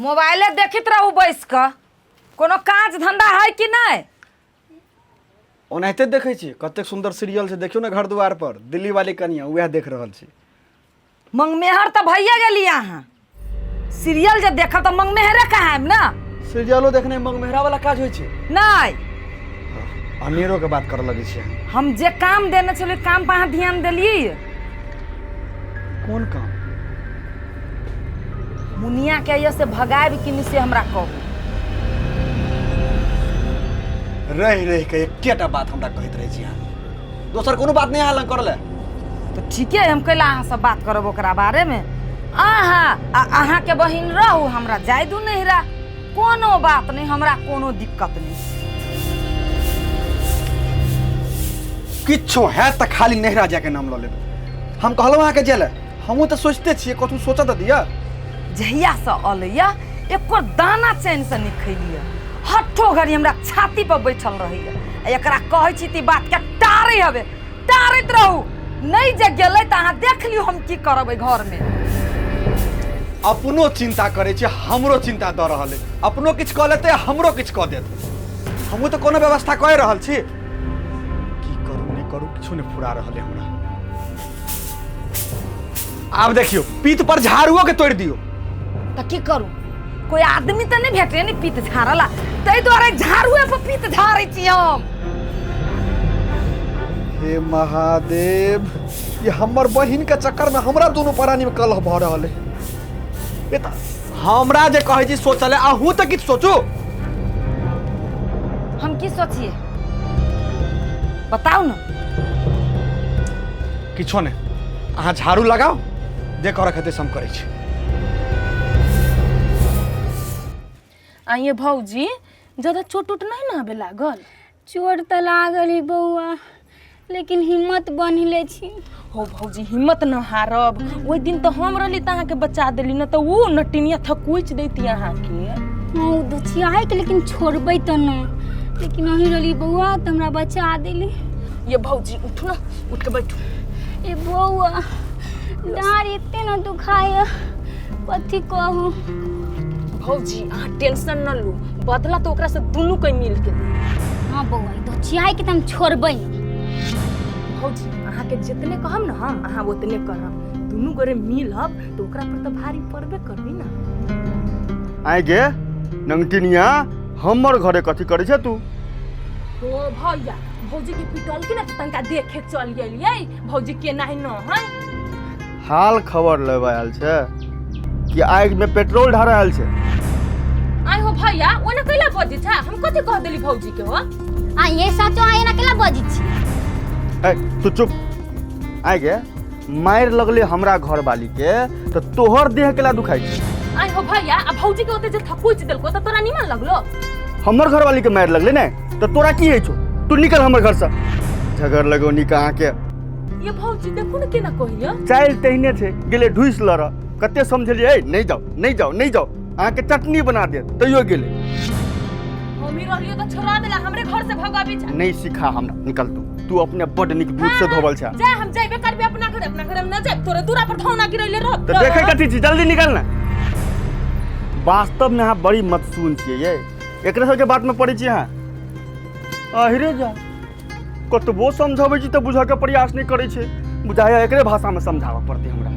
मोबाइले देखित रहू बैस क कोनो काज धंधा है कि नहीं? ओनाहिते देखै छी कतेक सुंदर सीरियल छै, देखियो ना घर द्वार पर दिल्ली वाली कनिया वह देख रहल छी। मंगमेहर तो भैया गेली अहाँ। सीरियल जे देखब तो मंगमेहरे कहाँ ना? सीरियलो देखने मंगमेहरा वाला काज होइ छै नहीं। अनेरो के बात कर लगे छी। हम जे काम देने छलिए काम पर अहाँ ध्यान देलिए? कौन काम? मुनिया के ये से भगाएब कि नहीं से हमरा कहू। रह के एकेटा बात हमरा कहत रहे छी अहाँ। दोसर कोनो बात नहीं हाल करले। तो ठीक है, हम कैला अहाँ से बात करब ओकरा बारे में। अहाँ के बहिन रहू, हमरा जाय दू नहिरा, कोनो बात नहीं, हमरा कोनो दिक्कत नहीं। किछो है त खाली नहरा जाके नाम ल लेब। हम कहलौ अहाँ के जेले, हमहू तो सोचते छिए कथु सोचत दिया। जहिया से अलैया एको दाना चैन से नहीं खैलिए। हट्ठो घड़ी हमरा छाती पर बैठल रहिए। एकरा कहै छी ती बात के टारे हबे, टारैत रहू। नहीं जे गेलै त अहाँ देख लियो हम की करबै घर में। अपनो चिंता करे छी, हमरो चिंता द रहल है। अपनो किछ क लेते, हमरो किछ क देत। हमहू तो कोनो व्यवस्था कए रहल छी। की करू नहीं करू किछो नहीं फुरा रहल है हमरा। आब देखियो पीठ पर झाड़ुओ के तोड़ दियो त की करू? कोई आदमी तो नहीं भेटे नहीं पीत झाड़ला, तै द्वारे झाड़ुए पर पीत झाड़ै छी हम। हे महादेव, ये हमर बहिन के चक्कर में हमरा दोनों प्राणी में कलह भ रहल है। हमरा जे कहै छी सोचले, अहू त किछ सोचू। हम की सोचिए बताओ ना। किछो नहीं, अहाँ झाड़ू लगाओ, जे कर खेते हम करै छी। आइए भौजी, ज्यादा चोट उट नहीं ना हबे लागल? चोट तो लागल ही बउआ, लेकिन हिम्मत बनले छी। हो भौजी, हिम्मत न हारब। ओइ दिन तो हम रहली त अहाँ के बचा देली न, तो वो नटिनिया थकुच देती अहाँ के। हाँ दुछियाई के लेकिन छोड़बै तो न, लेकिन अही रहली बउआ त हमरा बचा देली। ये भौजी उठ ना, उठ के बैठो। ए बउआ डाँर एते न दुखाय, कथी कहू। भौजी अहाँ टेंशन न लू, बदला तो ओकरा से दुनू के मिल के दे। हाँ बउआ, दुछियाई के त हम छोड़बै। भौजी अहाँ के जितने कहम ना हम, अहाँ उतने करब। दुनू गोरे मिलब तो ओकरा पर तो भारी पड़बे करबी ना। आइ गे नंगटिनिया, हमर घरे कथी करे छे तू? हो भैया, भौजी के पिटल की ना तनका देखे चल गेलिए। भौजी के नाही न है। हाल खबर लेबा आयल छे कि आग में पेट्रोल ढारा आयल छे? आइ हो भैया, ओना कैला बजी छ? हम कथि कह देली भौजी के हो? आ ये साचो आइ ना केला बजी छी? ए तू चुप। आइ गे मार लगले हमरा घर वाली के, तो तोहर देह केला दुखाई छे? आइ हो भैया, आ भौजी के ओते जे थकुच देलको त तोरा निमन लगलो? हमर घर वाली के मार लगले ने, तो तोरा की है छो? तू निकल हमर घर से। झगड़ लगो नी कहाँ के। ये भौजी देखो न केना कहियो। चाइल तहिने छे, गेले ढुइस लड़। कते समझलिए, नहीं जाओ नहीं जाओ नहीं जाओ, अहाँ के चटनी बना दे, तैयो गेले। हमी रहलियो त छोड़ा देला, हमरे घर से भगाबी छ। नहीं सिखा हमरा, निकल तू अपने बड निक दूध से धोबल छ। जा हम जाइबे करबे अपना घर में न जाब, तोरे दूरा पर धौना गिरैले रह। तो देखे कथी छी, जल्दी निकल ना। वास्तव में अहाँ बड़ी मतसून छियै ये, एकरे सबके बात में पड़ै छी अहाँ। अहिरे जा, कतबो समझाबै छी त बुझा के प्रयास नहीं करै छै। बुझाया एकरे भाषा में समझावा पड़ते हमरा।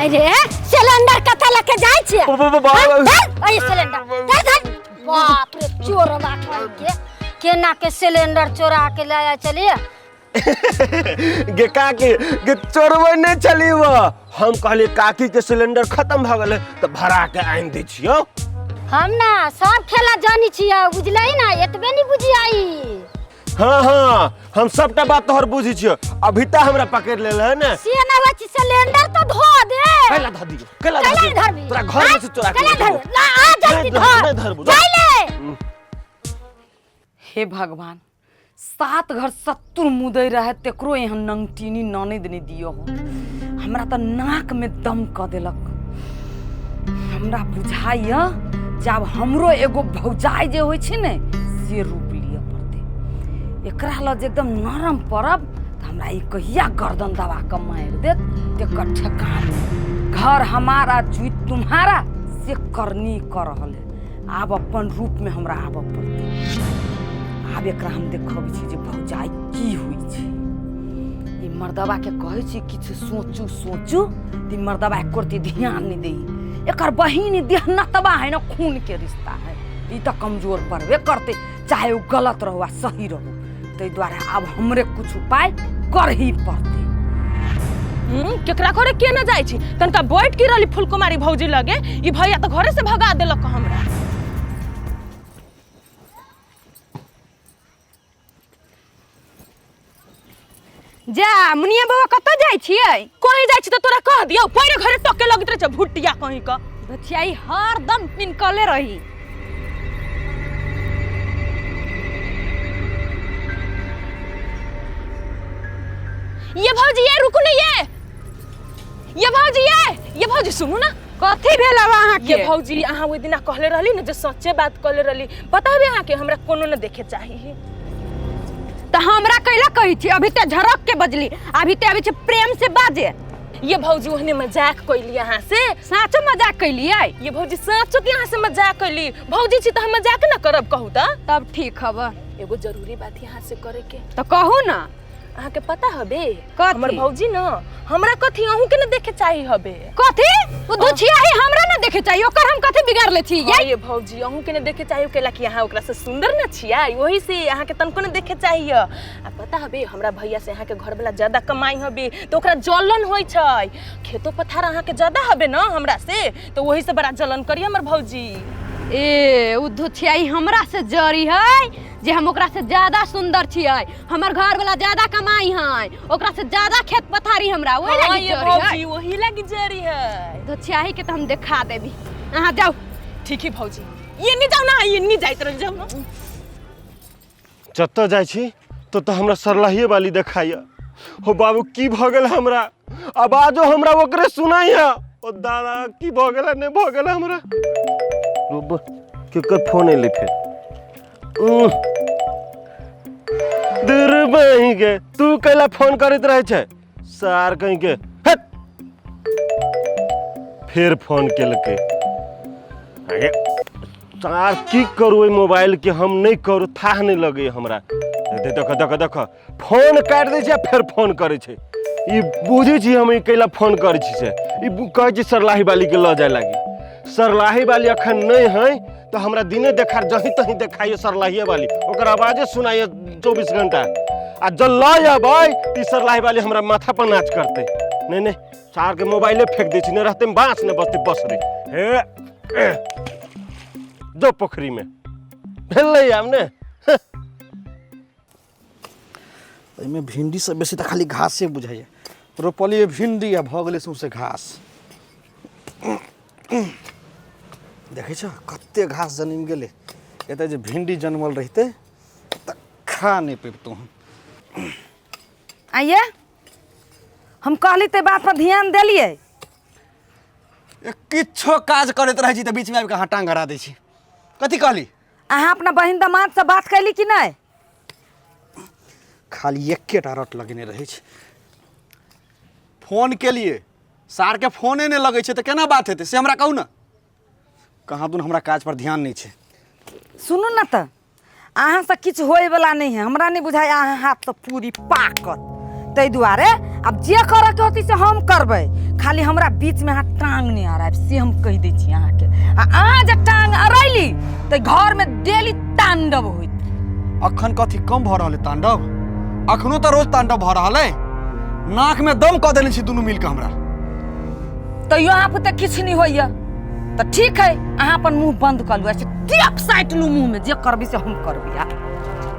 अरे सिलेंडर कथा लेके जाय छिए? अरे सिलेंडर बाप रे, चोरवा के केना के सिलेंडर चोरा के लाया चलिए। गे काकी, गे चोरबै नहीं चली वो। हम कहली काकी के सिलेंडर खत्म भ गेले तो भरा के आइन दै छियो। हम ना सब खेला जानी छिए, बुझलै ना, एतबे नहीं बुझी आई। हाँ हाँ, हम सबटा बात तोहर बुझी छियो। अभी तक हमरा पकड़ लेल है ना। से ना होय सिलेंडर तो धो दे। कैला ध दियो, कैला ध दियो। तोरा घर में से चोरा के कैला धर ला, आ जल्दी धर। धर जाइले। हे भगवान, सात घर सत्तुर मुदै रहे तेकरो यहाँ नंगटीनी ननद नहीं दियो हो। हमरा तो नाक में दम क देलक। हमरा बुझाइय जब हमरो एगो भौजाई जे होइ छै ने से रूप लिए पड़ते। एकरा लज एकदम नरम पड़ब तो हमरा ई कहिया गर्दन दबा के मार देत तेकर ठेकान। घर हमारा जुत तुम्हारा से करनी कर रहल है। आब अपन रूप में हमरा आबऽ पड़ते। आब एकरा हम देखब छी जे भौजाई की होइ छै। ई मर्दवा के कहै छी किछु सोचू सोचू ती मर्दवा एकोरती ध्यान नहीं दै। एकर बहिन देह नतबा है ना खून के रिश्ता है। ई तो कमजोर पड़बे करते चाहे वो गलत रहो सही रहो। ताहि द्वारे अब हमरे कुछ उपाय कर ही पड़ते। केकरा घरे के न जाइ छी तनका बैठ के रहली फुलकुमारी भौजी लगे। ई भैया तो घरे से भगा देलक हमरा। जा मुनिया बाबा कतऽ जाइ छियै? कहीं जाइ छी तो तोरा कह दियौ पहिले घरे टके लगत रहे छ भुटिया कहीं का। बचियाई हरदम पिनकले रही। ये भौजी ये रुकू ना ये भौजी ये भौजी सुनू ना। कथी भेल अहाँ के? ये भौजी अहाँ ओइ दिना कहले रहली ना जे सच्चे बात कहले रहली। बताबे अहाँ के हमरा कोनो न देखे चाहिए। तो हमरा कैला कही थी अभी ते झरक के बजली। अभी ते प्रेम से बाजे। ये भौजी ओहने मजाक कैली अहाँ से। साचो मजाक कैलियै? ये भौजी साचो के अहाँ से मजाक कैली। भौजी छी तो हम मजाक न करब कहू त। तब ठीक हबा। एगो जरूरी बात यहाँ से करे के। तो कहू ना। अहाँ के पता हबे कथी? हमर भौजी न हमरा कथी अहू के न देखे चाहिए हबे। कथी? वो दुछिया ही हमरा ना देखे चाहिए ओकर हम कथी बिगाड़ ले छी? ये भौजी अहू के न देखे चाहिए केला कि अहाँ ओकरा से सुंदर न छिया वही से अहाँ के तनको न देखे चाहिए। आ पता हबे हमरा भैया से अहाँ के घर वाला ज्यादा कमाई हबे तो ओकरा जलन होई छै। खेतो पथार अहाँ के ज्यादा हबे न हमरा से तो वही से बड़ा जलन करी हमर भौजी। ए उ दुछियाई हमरा से जरी है जे हम ओकरा से ज्यादा सुंदर छियै। हमर घर वाला ज्यादा कमाई है ओकरा से ज्यादा खेत पथारी हमरा वही लगी ये जरी भौजी है। वही लगी जरी है। दुछियाई के तो हम दिखा देबी। अहाँ जाओ। ठीक है भौजी ये नहीं जाओ ना ये नहीं जाइत रह जाओ ना। जत जाइ छी तो हमरा सरलाहिए वाली देखाइए। हो बाबू की भ गेल हमरा आवाजो हमरा ओकरे सुनाई है। ओ दादा की भ गेल नहीं भ गेल हमरा। रुब केकर फोन एले फिर। दूर बही के तू कैला फोन करत रहे छे सार कहीं के हट। फिर फोन केलके। अरे सार की करू मोबाइल के हम नहीं करू था नहीं लगे हमरा। देख देख देख फोन काट दे छै फिर फोन करे छै। ई बुझे छी हम कैला फोन करे छी से ई कहे छी सरलाही वाली के ल जाए लागी। सरलाही वाली अखन नहीं है तो हमरा दिने देखार जही तही देखाइए सरलाही वाली ओकर आवाजे सुनाइए 24 घंटा। आ जब ल अबै ती सरलाही वाली हमरा माथा पर नाच करते। नहीं नहीं सार के मोबाइले फेंक दे छी न रहते बांस न बसते बस रे हे जो पोखरी में भेलै हमने। एहिमे भिंडी से बेसी तो खाली घासे बुझाइए। रोपलिए भिंडी आ भ गेलै सौंसे घास। देखे छ कते घास जन्म गेले। एते जे भिंडी जन्मल रहते त खा नहीं पेबतो हम। आइए हम कहली ते बात पर ध्यान देलिए। किछो काज करत रहे छी त बीच में आबि के अहाँ टांग हरा दै छी। कथी कहली? अहाँ अपना बहिन दामाद से बात कैली कि नहीं? खाली एकेटा रट लगेने रहे छी। फोन के लिए सार के फोने नहीं लगे छै त केना बात हेतै से हमरा कहू ना। कहाँ दून हमरा काज पर ध्यान नहीं छै। सुनू ना तो अहाँ से किछु होए वाला नहीं है। हमरा नहीं बुझाय अहाँ हाथ तो पूरी पाकत। तै दुआरे अब जे करे के होती से हम करबै। खाली हमरा बीच में अहाँ टांग नहीं अराब से हम कह दै छी अहाँ के। आ अहाँ जे टांग अरैली त घर में डेली तांडव होइत। अखन कथी कम भ रहल है तांडव? अखनो तो रोज तांडव भ रहल है। नाक में दम क देने छी दुनू मिलके हमरा। तो यहाँ पे किछु नहीं होइए तो ठीक है अहाँ अपन मुंह बंद कर लू। ऐसे टेप साइट लू मुंह में जे करबी से हम करबी।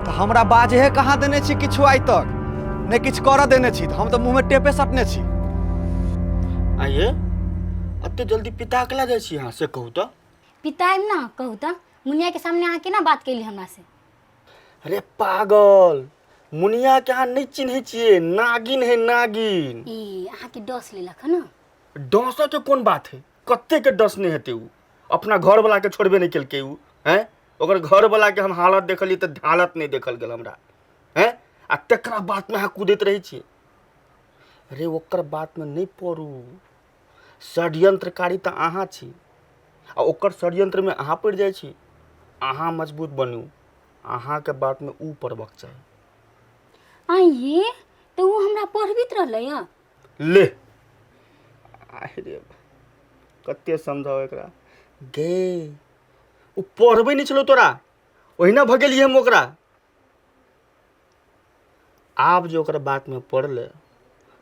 तो हमरा बाजे कहाँ देने छी किछु आइ तक नहीं किछ कर देने छी। हम तो मुंह में टेपे सटने छी। आइए अते जल्दी पिता केला जाइ छी यहाँ से कहू तो। पिताइम ना कहू त मुनिया के सामने अहाँ केना बात कैली हमरा से? अरे पागल, मुनिया के अहाँ नहीं चिन्है छियै, नागिन है नागिन। ई अहाँ के डस लेलक न। डस के कोन बात है, कत्ते के डस नहीं हेतै उ, अपना घर वाला के छोड़बे नहीं केलकै उ, हैं? ओकर घर वाला के हम हालत देखली त हालत नहीं देखल गेल हमरा, हैं? आ तकरा बात में अहाँ कूदैत रहै छियै। अरे ओकर बात में नहीं पड़ू, षड्यंत्रकारी त अहाँ छी, आ ओकर षड्यंत्र में अहाँ पड़ जाइ छी। अहाँ मजबूत बनू, अहाँ के बात में ऊ पड़बक चाही। आइए तो वो हमरा पढ़बित रहलै ह। ले अरे कते समझाओ एकरा गे, ऊ पढ़बे नहीं चलो तोरा, ओहिना भगेलिए हम ओकरा। आप जो ओकरा बात में पढ़ ले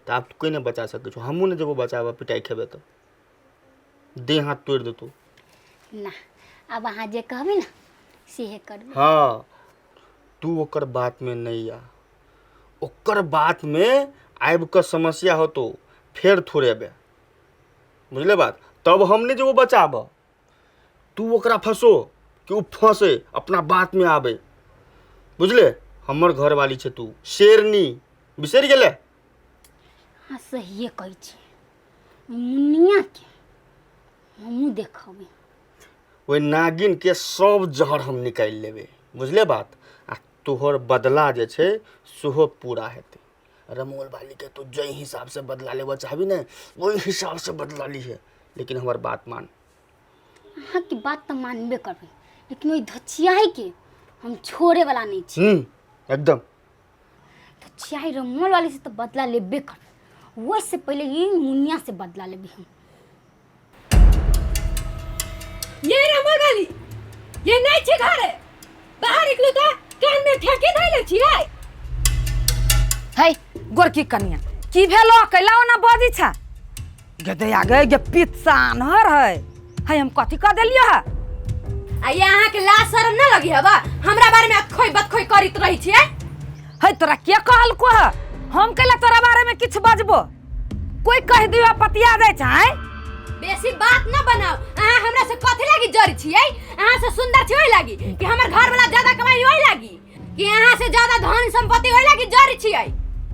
तो आप कोई नहीं बचा सके छो, हमू ने जब बचाबा पिटाई खेबे तो दे हाथ तोड़ दे तू ना। अब अहाँ जे कहबे ना सेहे करबे। हाँ, तू ओकर बात में नहीं आ, ओकर बात में आब के समस्या हो तो फिर थोड़े बे, बुझले बात? तब हमने जो बचाब, तू ओकरा फंसो कि उ फंसे, अपना बात में आवे, बुझले? हमर घर वाली छे तू, शेरनी, बिसर गेले? हाँ सहिए कहै छी, मुनिया के हमहूँ देखबे। ओइ नागिन के सब जहर हम निकाल लेबे, बुझले बात? आ तोहर बदला जे छे सेहो पूरा हेते। रमोल वाली के तू जई हिसाब से बदला लेबा चाहबी ने, वही हिसाब से बदला ली है, लेकिन हमार बात मान। अहाँ की बात तो मानबे करबे, लेकिन ओइ धचियाई के हम छोड़े वाला नहीं छी। एकदम धचियाई रमोल वाली से तो बदला लेबे करबे, वो से पहले ये मुनिया से बदला लेबे हम। ये रमोल वाली, ये नहीं छे घरे, बाहर निकलू तो कान में ठेके धइले छियै। है गोरकी कन्या की भेलो, कैलाओ ना बजी छा गदे आगे गे पित्सान हर है हम कथि क देलियो है। आ ये अहाँ के लाज शरम न लगी हवा, हमरा बारे में अखोई बतखोई करित रही छियै। है तोरा के कहल को है, हम कैला तोरा बारे में किछ बजबो, कोई कह दियो पतिया दे छै। बेसी बात न बनाओ, अहाँ हमरा से कथि लागी जरी छियै? अहाँ से सुंदर छी ओइ लागी कि हमर घर वाला ज्यादा कमाई ओइ लागी कि अहाँ से ज्यादा धन संपत्ति ओइ लागी जरी छियै?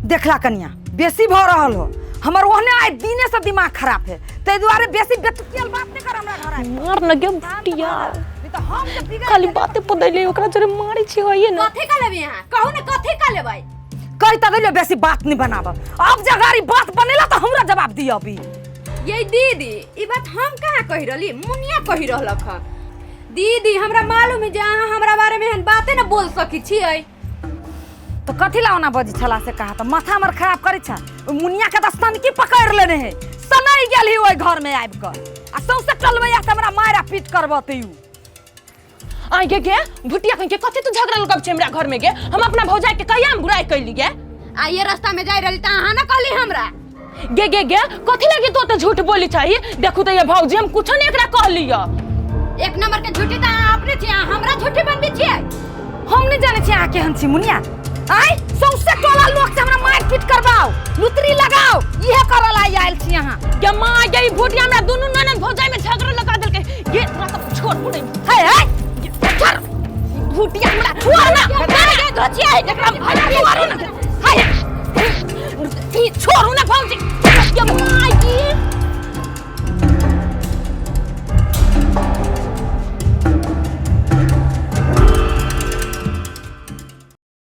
देखला कन्या बेसी भ रहल हो, हमर ओहने आइ दिने से दिमाग खराब है, तै दुआरे बेसी बेतुकियल बात नहीं कर हमरा घर आइ। मार न गे बुटिया, नहीं तो हम के बिगड़ खाली बाते पदैले ओकरा जरे मारै छी होइए न। कथि का लेबै अहाँ? कहू न कथि का लेबै? कहि त देलियो बेसी बात नहीं बनाब, अब जगारी बात बनेला तो हमरा जवाब दियो अभी। ये दीदी ई बात हम कहाँ कहि रहली, मुनिया कहि रहलक ह। दीदी हमरा मालूम है जे अहाँ हमरा बारे में एहन बाते न बोल सकी छियै। तो कथि लाओना बजी छला से कहा, तो माथा हमर खराब करे छ। मुनिया के दस्तन की पकड़ लेने है, सनई गेल ही ओइ घर में आइब कर आ सौसे टलमैया से हमरा मारा पीट करबतियू। आ गे भुटिया कहि के कथि तू झगड़ा लगब छै हमरा घर में गे? हम अपना भौजाई के कहिया हम बुराई कैली गे? आ ये रास्ता में जाई रहली त अहाँ न कहली हमरा। गे कथि लागी तो त झूठ बोली छै? देखू त ये भौजी हम कुछो नहीं एकरा कहली य। एक नंबर के झूठी त अहाँ अपने छी, अहाँ हमरा झूठी बनबी छियै। हम नहीं जाने छी अहाँ केहन छी मुनिया। आई सौसे टोला लोग से हमरा मार पीट करबाओ, लुतरी लगाओ, इहे करल आइल छी अहाँ। गे मां गे भुटिया हमरा दुनु ननद भौजाई में झगड़ा लगा देलके। गे तोरा सब छोड़ पुड़े है छोड़ भुटिया हमरा छोड़ ना, गे धचिया है एकरा छोड़ ना, हाय ई छोड़ू ना भौजी। गे मां गे